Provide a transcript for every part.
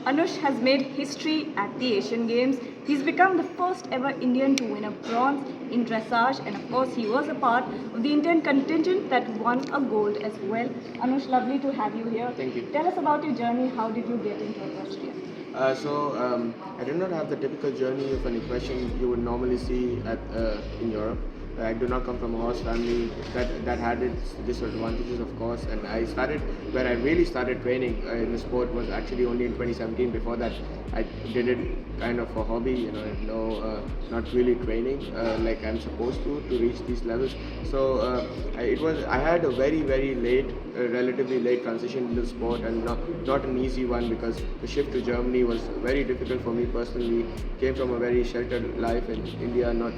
Anush has made history at the Asian Games. He's become the first ever Indian to win a bronze in dressage, and of course, he was a part of the Indian contingent that won a gold as well. Anush, lovely to have you here. Thank you. Tell us about your journey. How did you get into equestrian? I did not have the typical journey of an equestrian you would normally see in Europe. I do not come from a horse family that had its disadvantages, of course. And I started where I really started training in the sport was actually only in 2017. Before that, I did it kind of for hobby, not really training like I'm supposed to reach these levels. I had a very late, relatively late transition into the sport, and not an easy one because the shift to Germany was very difficult for me personally. Came from a very sheltered life in India, not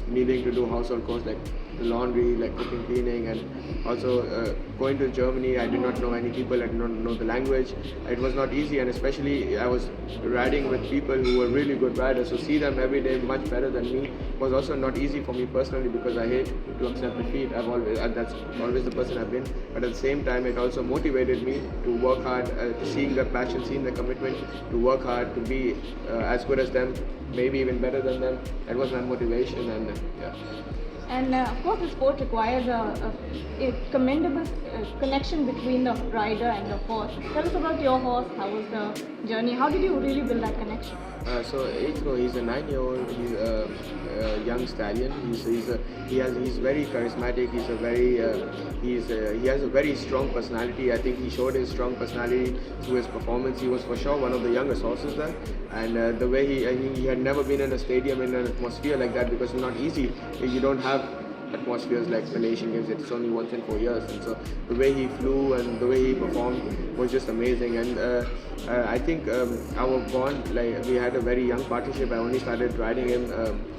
needing to do household chores like the laundry, like cooking, cleaning, and also going to Germany. I did not know any people, I did not know the language. It was not easy, and especially I was riding with people who were really good riders, so see them every day much better than me was also not easy for me personally because I hate to accept defeat. That's always the person I've been, but at the same time it also motivated me to work hard, seeing the passion, seeing the commitment to work hard, to be as good as them, maybe even better than them. That was my motivation, and yeah. And of course, the sport requires a commendable connection between the rider and the horse. Tell us about your horse. How was the journey? How did you really build that connection? He's a 9-year-old. He's a young stallion. He's very charismatic. He has a very strong personality. I think he showed his strong personality through his performance. He was for sure one of the youngest horses there, and the way he had never been in a stadium in an atmosphere like that because it's not easy. You don't have atmospheres like the Asian Games. It's only once in 4 years, and so the way he flew and the way he performed was just amazing. And I think our bond, like we had a very young partnership. I only started riding him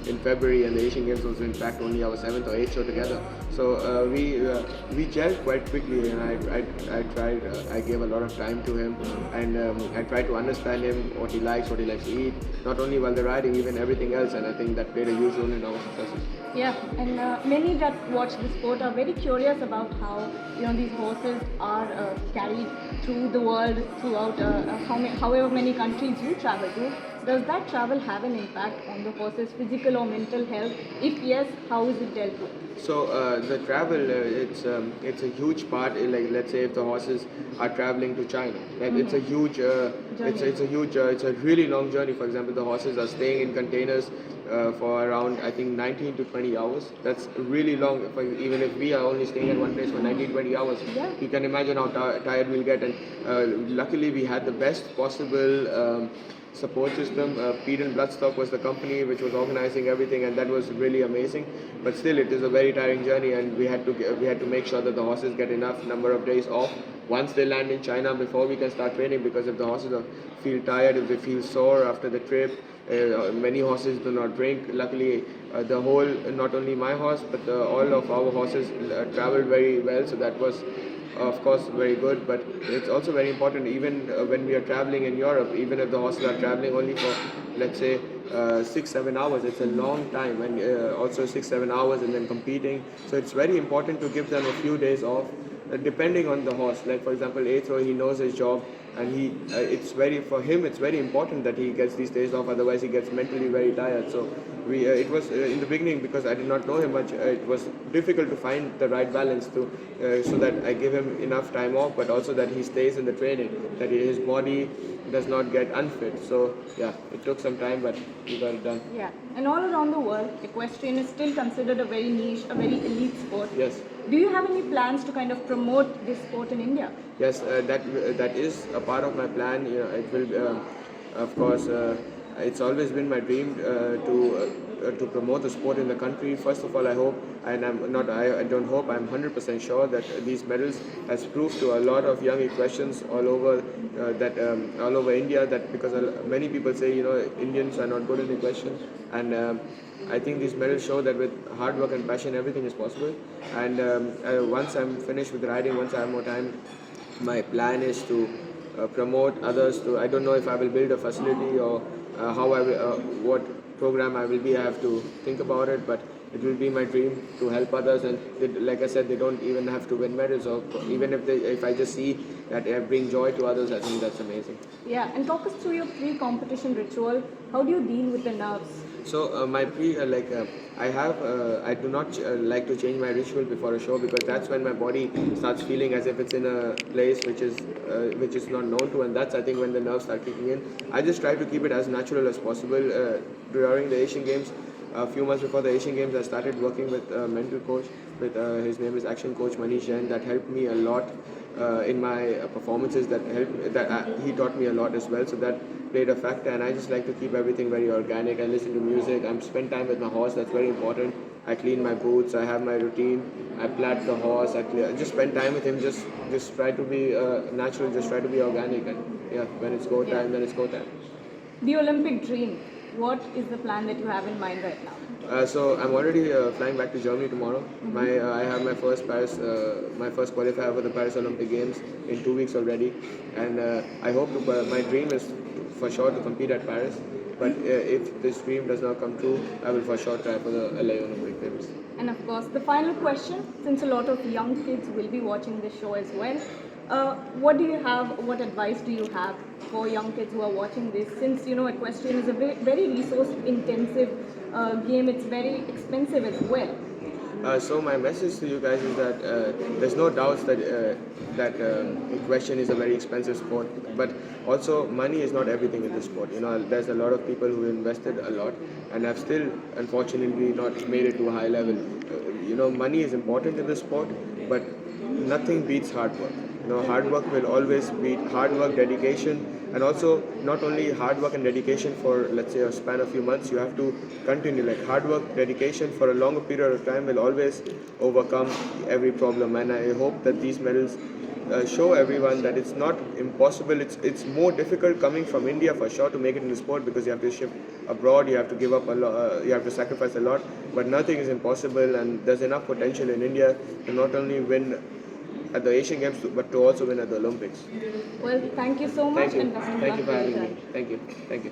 in February, and the Asian Games was in fact only our 7th or 8th show together. So we gelled quite quickly, and I tried. I gave a lot of time to him, and I tried to understand him, what he likes to eat, not only while they're riding, even everything else. And I think that played a huge role in our successes. Yeah, and many that watch the sport are very curious about how these horses are carried through the world, throughout however many countries you travel to. Does that travel have an impact on the horse's physical or mental health? If yes, how is it dealt with? So the travel, it's a huge part. Like let's say if the horses are traveling to China, like it's a huge, it's a really long journey. For example, the horses are staying in containers for around I think 19 to 20 hours. That's really long. Even if we are only staying at one place for 19, 20 hours, Yeah. you can imagine how tired we'll get. And luckily, we had the best possible. Support system. Pete and Bloodstock was the company which was organizing everything, and that was really amazing. But still, it is a very tiring journey, and we had to make sure that the horses get enough number of days off once they land in China before we can start training. Because if the horses feel tired, if they feel sore after the trip, many horses do not drink. Luckily, not only my horse but all of our horses traveled very well, so that was of course very good. But it's also very important even when we are traveling in Europe, even if the horses are traveling only for let's say 6-7 hours, it's a long time, and also 6-7 hours and then competing, so it's very important to give them a few days off depending on the horse. Like for example, Athro, he knows his job, and it's very important that he gets these days off, otherwise he gets mentally very tired. So it was in the beginning, because I did not know him much, it was difficult to find the right balance to so that I give him enough time off, but also that he stays in the training, that his body does not get unfit. So yeah, it took some time, but we got it done. Yeah, and all around the world, equestrian is still considered a very niche, a very elite sport. Yes. Do you have any plans to kind of promote this sport in India? Yes, that is a part of my plan. It will, of course, it's always been my dream to promote the sport in the country. First of all, I hope, and I don't hope, I'm 100% sure that these medals has proved to a lot of young equestrians all over all over India, that because many people say Indians are not good in equestrian, and I think these medals show that with hard work and passion, everything is possible. And once I'm finished with riding, once I have more time, my plan is to promote others. I don't know if I will build a facility or what program I will be. I have to think about it, but it will be my dream to help others. And like I said, they don't even have to win medals, or even if I just see that bring joy to others, I think that's amazing. Yeah, and talk us through your pre-competition ritual. How do you deal with the nerves? So my I do not like to change my ritual before a show, because that's when my body starts feeling as if it's in a place which is not known to, and that's, I think, when the nerves start kicking in. I just try to keep it as natural as possible. During the Asian Games, a few months before the Asian Games, I started working with a mental coach. His name is Action Coach Manish Jain. That helped me a lot in my performances. He taught me a lot as well. So that played a factor, and I just like to keep everything very organic. I listen to music. I spend time with my horse. That's very important. I clean my boots. I have my routine. I plat the horse. Just spend time with him. Just try to be natural. Just try to be organic. And yeah, when it's go time, then it's go time. The Olympic dream. What is the plan that you have in mind right now? So I'm already flying back to Germany tomorrow. I have my first qualifier for the Paris Olympic Games in 2 weeks already, and I hope to. My dream is for sure to compete at Paris. But if this dream does not come true, I will for sure try for the LA Olympic Games. And of course, the final question, since a lot of young kids will be watching this show as well, what advice do you have for young kids who are watching this? Since, equestrian is a very resource-intensive game, it's very expensive as well. So my message to you guys is that there's no doubts that equestrian is a very expensive sport, but also money is not everything in this sport. There's a lot of people who invested a lot and have still, unfortunately, not made it to a high level. Money is important in this sport, but nothing beats hard work. Hard work will always beat hard work, dedication, and also not only hard work and dedication for, let's say, a span of few months. You have to continue. Like, hard work, dedication for a longer period of time will always overcome every problem. And I hope that these medals show everyone that it's not impossible. It's more difficult coming from India for sure to make it in the sport, because you have to ship abroad, you have to give up a lot, you have to sacrifice a lot. But nothing is impossible, and there's enough potential in India to not only win at the Asian Games, but to also win at the Olympics. Well, thank you so much. Thank you. And best of Thank luck you for your having me. journey. Thank you. Thank you.